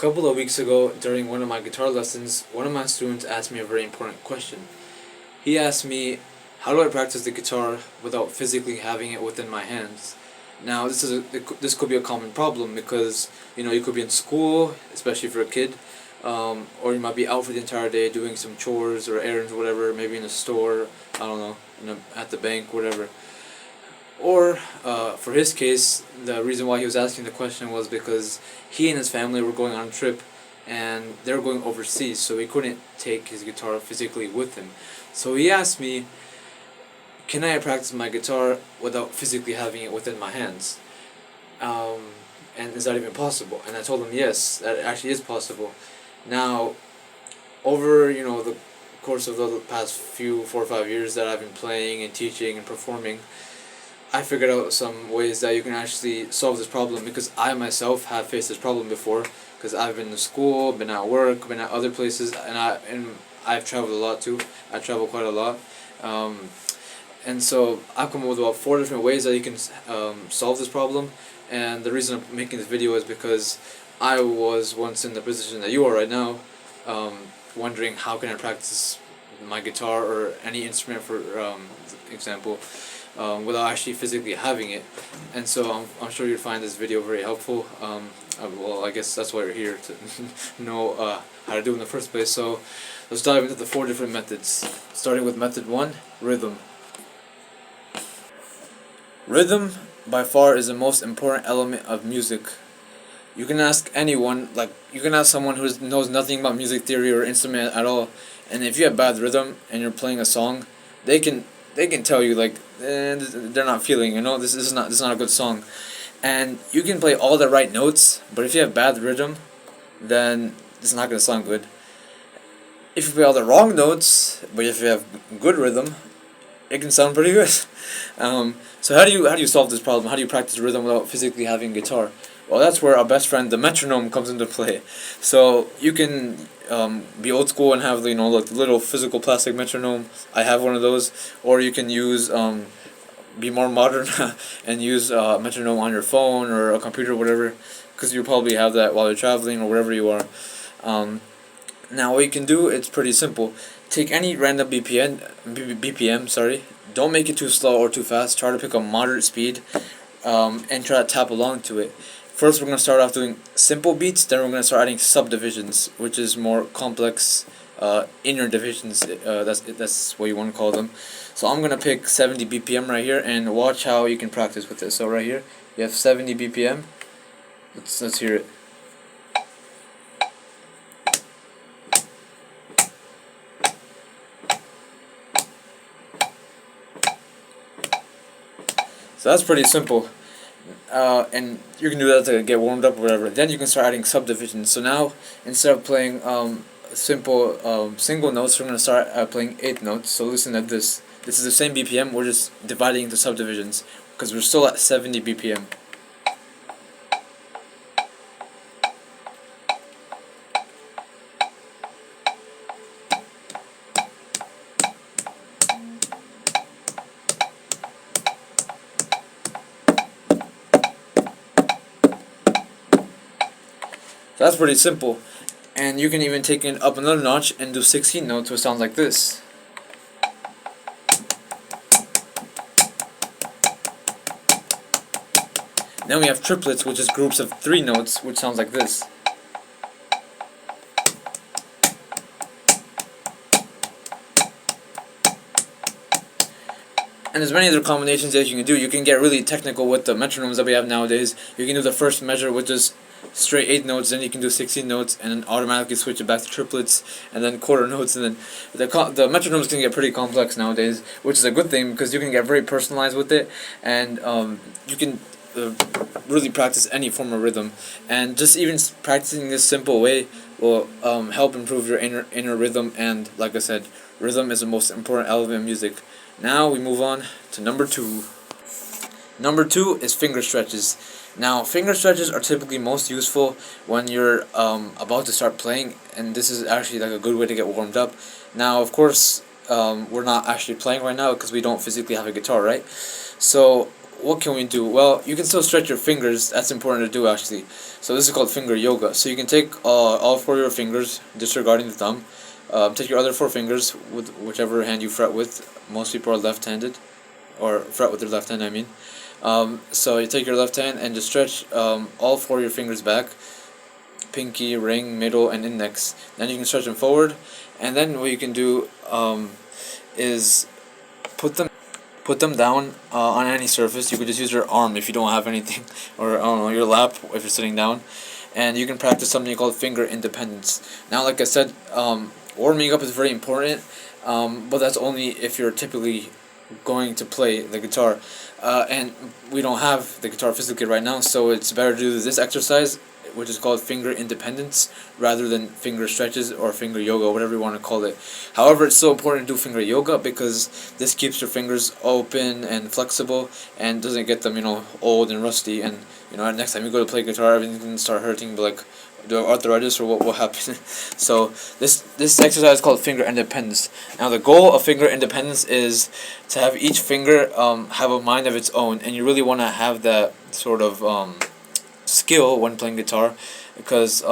couple of weeks ago, during one of my guitar lessons, one of my students asked me a very important question. He asked me, how do I practice the guitar without physically having it within my hands? Now, this could be a common problem because you could be in school, especially for a kid, or you might be out for the entire day doing some chores or errands, or whatever. Maybe in a store, I don't know, at the bank, whatever. Or, for his case, the reason why he was asking the question was because he and his family were going on a trip and they were going overseas, so he couldn't take his guitar physically with him. So he asked me, can I practice my guitar without physically having it within my hands? And is that even possible? And I told him, yes, that actually is possible. Now, over the course of the past 4 or 5 years that I've been playing and teaching and performing, I figured out some ways that you can actually solve this problem, because I myself have faced this problem before, because I've been to school, been at work, been at other places, and I've traveled a lot too. I travel quite a lot. And so I've come up with about 4 different ways that you can solve this problem. And the reason I'm making this video is because I was once in the position that you are right now, wondering how can I practice my guitar or any instrument, for example, without actually physically having it. And so I'm sure you'll find this video very helpful. Well, I guess that's why you're here, to know how to do it in the first place. So let's dive into the 4 different methods, starting with method 1, rhythm. Rhythm, by far, is the most important element of music. You can ask anyone, you can ask someone who knows nothing about music theory or instrument at all, and if you have bad rhythm and you're playing a song, they can tell you, they're not feeling, this is not a good song. And you can play all the right notes, but if you have bad rhythm, then it's not going to sound good. If you play all the wrong notes, but if you have good rhythm, it can sound pretty good. So how do you solve this problem? How do you practice rhythm without physically having guitar? Well, that's where our best friend, the metronome, comes into play. So you can be old school and have the little physical plastic metronome. I have one of those. Or you can use be more modern and use a metronome on your phone or a computer or whatever, because you probably have that while you're traveling or wherever you are. Now what you can do, it's pretty simple. Take any random BPM, sorry. Don't make it too slow or too fast. Try to pick a moderate speed, and try to tap along to it. First, we're going to start off doing simple beats, then we're going to start adding subdivisions, which is more complex inner divisions. That's what you want to call them. So I'm going to pick 70 BPM right here, and watch how you can practice with this. So right here, you have 70 BPM. Let's hear it. So that's pretty simple, and you can do that to get warmed up or whatever. Then you can start adding subdivisions. So now, instead of playing simple single notes, we're going to start playing 8 notes. So listen to this. This is the same BPM, we're just dividing into subdivisions, because we're still at 70 BPM. So that's pretty simple, and you can even take it up another notch and do 16 notes, which sounds like this. Then we have triplets, which is groups of 3 notes, which sounds like this. And there's many other combinations that you can do. You can get really technical with the metronomes that we have nowadays. You can do the first measure with just straight 8 notes, then you can do 16 notes, and then automatically switch it back to triplets, and then quarter notes, and then the metronomes can get pretty complex nowadays, which is a good thing because you can get very personalized with it, and you can really practice any form of rhythm. And just even practicing this simple way will help improve your inner rhythm, and like I said, rhythm is the most important element of music. Now we move on to number 2. Number 2 is finger stretches. Now, finger stretches are typically most useful when you're about to start playing, and this is actually like a good way to get warmed up. Now, of course, we're not actually playing right now because we don't physically have a guitar, right? So what can we do? Well, you can still stretch your fingers. That's important to do, actually. So this is called finger yoga. So you can take all four of your fingers, disregarding the thumb. Take your other four fingers with whichever hand you fret with. Most people are left-handed, or fret with their left hand, I mean. So you take your left hand and just stretch all four of your fingers back. Pinky, ring, middle, and index. Then you can stretch them forward. And then what you can do is put them down on any surface. You could just use your arm if you don't have anything, or I don't know, your lap if you're sitting down, and you can practice something called finger independence. Now, like I said, warming up is very important, but that's only if you're typically going to play the guitar, and we don't have the guitar physically right now, so it's better to do this exercise, which is called finger independence, rather than finger stretches or finger yoga, whatever you want to call it. However, it's so important to do finger yoga because this keeps your fingers open and flexible and doesn't get them, old and rusty. And next time you go to play guitar, everything's gonna start hurting. But like, do I have arthritis or what happened? So this exercise is called finger independence. Now the goal of finger independence is to have each finger have a mind of its own, and you really want to have that sort of skill when playing guitar, because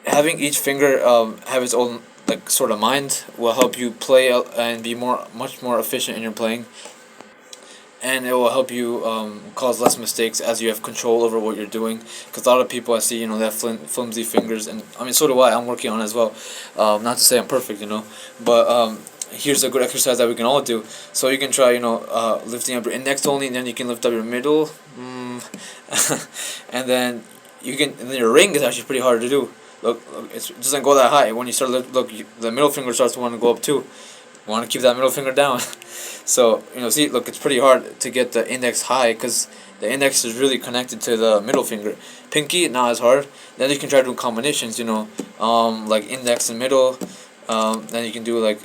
having each finger have its own like sort of mind will help you play and be much more efficient in your playing, and it will help you cause less mistakes as you have control over what you're doing. Because a lot of people I see, they have flimsy fingers, and I mean, so do I. I'm working on it as well. Not to say I'm perfect, but here's a good exercise that we can all do. So you can try, lifting up your index only, and then you can lift up your middle, and then your ring is actually pretty hard to do. Look, it doesn't go that high. When you start the middle finger starts to want to go up too. You want to keep that middle finger down. So see, look, it's pretty hard to get the index high because the index is really connected to the middle finger. Pinky, not as hard. Then you can try doing combinations. Like index and middle. Then you can do like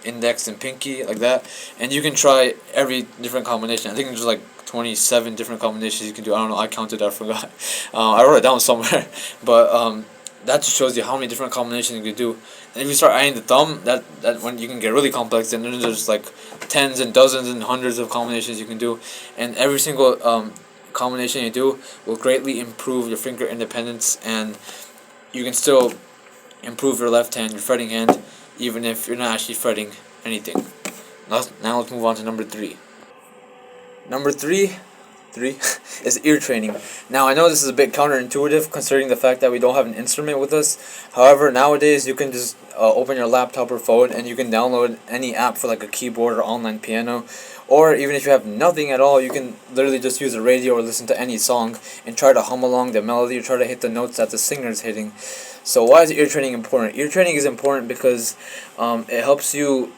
index and pinky, like that, and you can try every different combination. I think there's like 27 different combinations you can do. I don't know, I counted, I forgot. I wrote it down somewhere. But that just shows you how many different combinations you can do. And if you start adding the thumb, that when you can get really complex, and then there's like tens and dozens and hundreds of combinations you can do, and every single combination you do will greatly improve your finger independence, and you can still improve your left hand, your fretting hand, even if you're not actually fretting anything. Now let's move on to number 3. Number three is ear training. Now, I know this is a bit counterintuitive considering the fact that we don't have an instrument with us. However, nowadays you can just open your laptop or phone and you can download any app for like a keyboard or online piano. Or even if you have nothing at all, you can literally just use a radio or listen to any song and try to hum along the melody or try to hit the notes that the singer is hitting. So why is ear training important? Ear training is important because it helps you,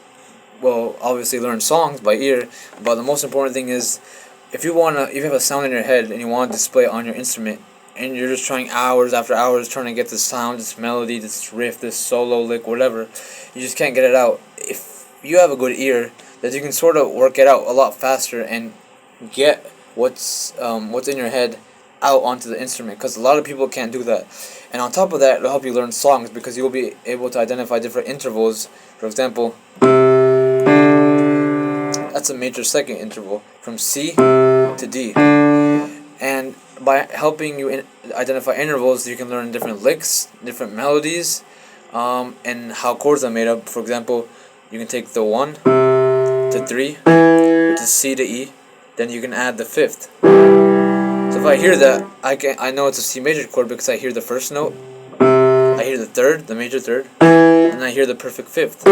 well, obviously learn songs by ear, but the most important thing is if you have a sound in your head and you want to display it on your instrument, and you're just trying hours after hours trying to get this sound, this melody, this riff, this solo lick, whatever, you just can't get it out. If you have a good ear, that you can sort of work it out a lot faster and get what's in your head out onto the instrument, because a lot of people can't do that. And on top of that, it'll help you learn songs because you'll be able to identify different intervals. For example, that's a major second interval from C to D. And by helping you identify intervals, you can learn different licks, different melodies, and how chords are made up. For example, you can take the 1 to 3, which is C to E, then you can add the 5th. So if I hear that, I know it's a C major chord because I hear the first note, I hear the third, the major third, and I hear the perfect 5th.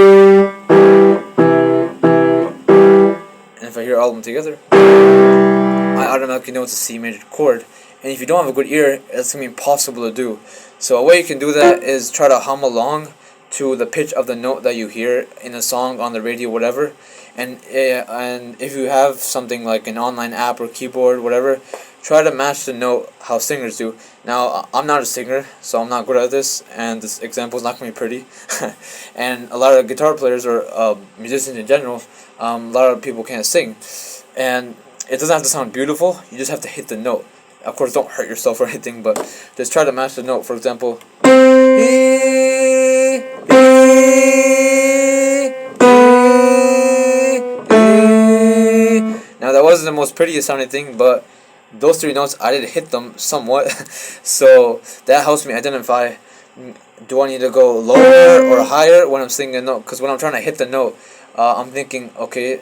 And if I hear all of them together, I automatically know it's a C major chord. And if you don't have a good ear, it's going to be impossible to do. So a way you can do that is try to hum along to the pitch of the note that you hear in a song, on the radio, whatever. And if you have something like an online app or keyboard, whatever, try to match the note how singers do. Now, I'm not a singer, so I'm not good at this, and this example is not going to be pretty. And a lot of guitar players or musicians in general, a lot of people can't sing. And it doesn't have to sound beautiful, you just have to hit the note. Of course, don't hurt yourself or anything, but just try to match the note. For example, wasn't the most prettiest sounding thing, but those three notes I did hit them somewhat, so that helps me identify. Do I need to go lower or higher when I'm singing a note? Because when I'm trying to hit the note, I'm thinking, okay,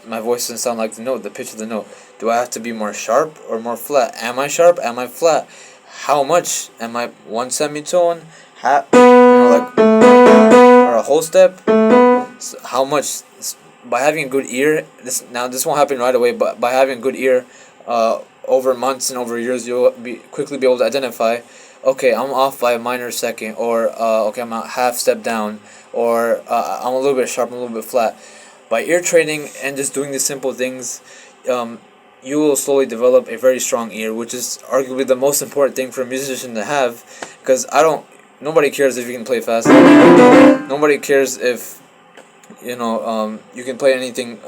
my voice doesn't sound like the note, the pitch of the note. Do I have to be more sharp or more flat? Am I sharp? Am I flat? How much? Am I one semitone? Like, or a whole step? So how much? By having a good ear, this won't happen right away, but by having a good ear, over months and over years, you'll quickly be able to identify. Okay, I'm off by a minor second, or okay, I'm a half step down, or I'm a little bit sharp, I'm a little bit flat. By ear training and just doing these simple things, you will slowly develop a very strong ear, which is arguably the most important thing for a musician to have, because nobody cares if you can play fast. Nobody cares if you can play anything.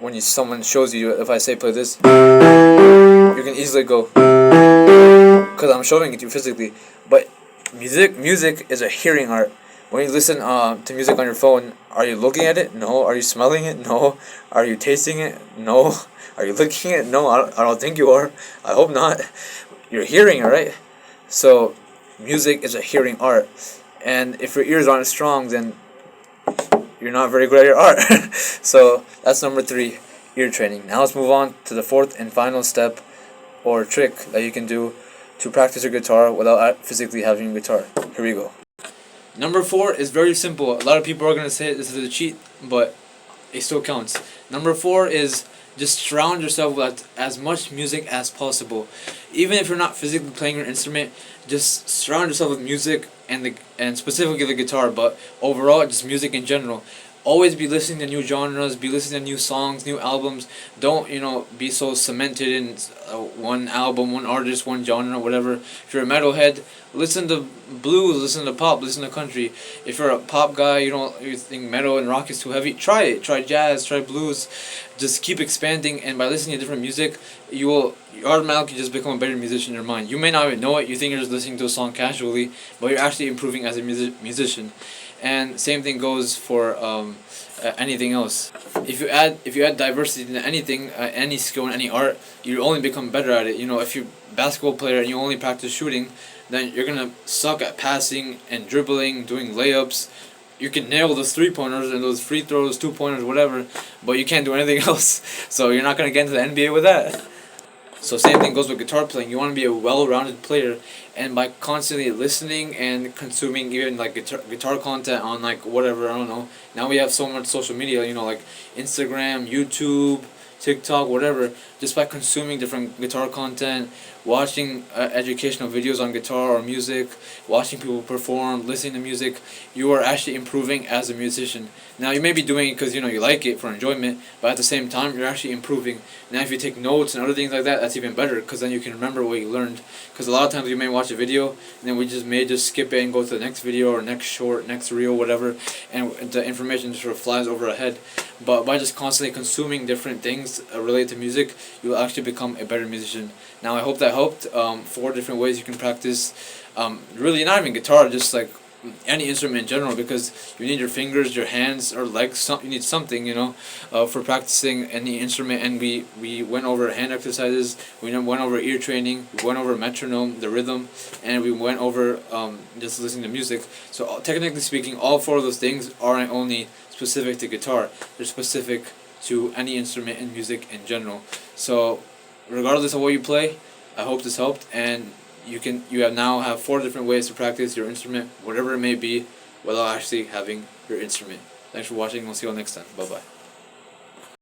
When someone shows you, if I say play this, you can easily go, because I'm showing it to you physically. But music is a hearing art. When you listen to music on your phone, are you looking at it? No. Are you smelling it? No. Are you tasting it? No. Are you licking it? No. I don't think you are. I hope not. You're hearing it, right? So music is a hearing art, and if your ears aren't strong, then you're not very good at your art. So that's number 3, ear training. Now let's move on to the 4th and final step or trick that you can do to practice your guitar without physically having a guitar. Here we go. Number 4 is very simple. A lot of people are going to say this is a cheat, but it still counts. Number 4 is just surround yourself with as much music as possible. Even if you're not physically playing your instrument, just surround yourself with music and specifically the guitar, but overall just music in general. Always be listening to new genres, be listening to new songs, new albums. Don't, be so cemented in one album, one artist, one genre, whatever. If you're a metalhead, listen to blues, listen to pop, listen to country. If you're a pop guy, you think metal and rock is too heavy, try it. Try jazz, try blues. Just keep expanding, and by listening to different music, you automatically just become a better musician in your mind. You may not even know it. You think you're just listening to a song casually, but you're actually improving as a musician. And same thing goes for anything else. If you add diversity to anything, any skill in any art, you only become better at it. If you're a basketball player and you only practice shooting, then you're gonna suck at passing and dribbling, doing layups. You can nail those 3-pointers and those free throws, 2-pointers, whatever, but you can't do anything else. So you're not gonna get into the NBA with that. So same thing goes with guitar playing. You want to be a well-rounded player, and by constantly listening and consuming even like guitar content on like whatever, I don't know. Now we have so much social media, like Instagram, YouTube, TikTok, whatever. Just by consuming different guitar content, watching educational videos on guitar or music, watching people perform, listening to music, you are actually improving as a musician. Now you may be doing it because you like it for enjoyment, but at the same time you're actually improving. Now if you take notes and other things like that, that's even better, because then you can remember what you learned. Because a lot of times you may watch a video and then we may just skip it and go to the next video or next short, next reel, whatever, and the information just sort of flies over our head. But by just constantly consuming different things related to music, you will actually become a better musician. Now I hope that helped. 4 different ways you can practice. Really not even guitar, just like any instrument in general, because you need your fingers, your hands, or legs. You need something, for practicing any instrument. And we went over hand exercises. We went over ear training. We went over metronome, the rhythm, and we went over just listening to music. So technically speaking, all 4 of those things aren't only specific to guitar. They're specific to any instrument and music in general. So regardless of what you play, I hope this helped, and you now have 4 different ways to practice your instrument, whatever it may be, without actually having your instrument. Thanks for watching. We'll see you all next time. Bye bye.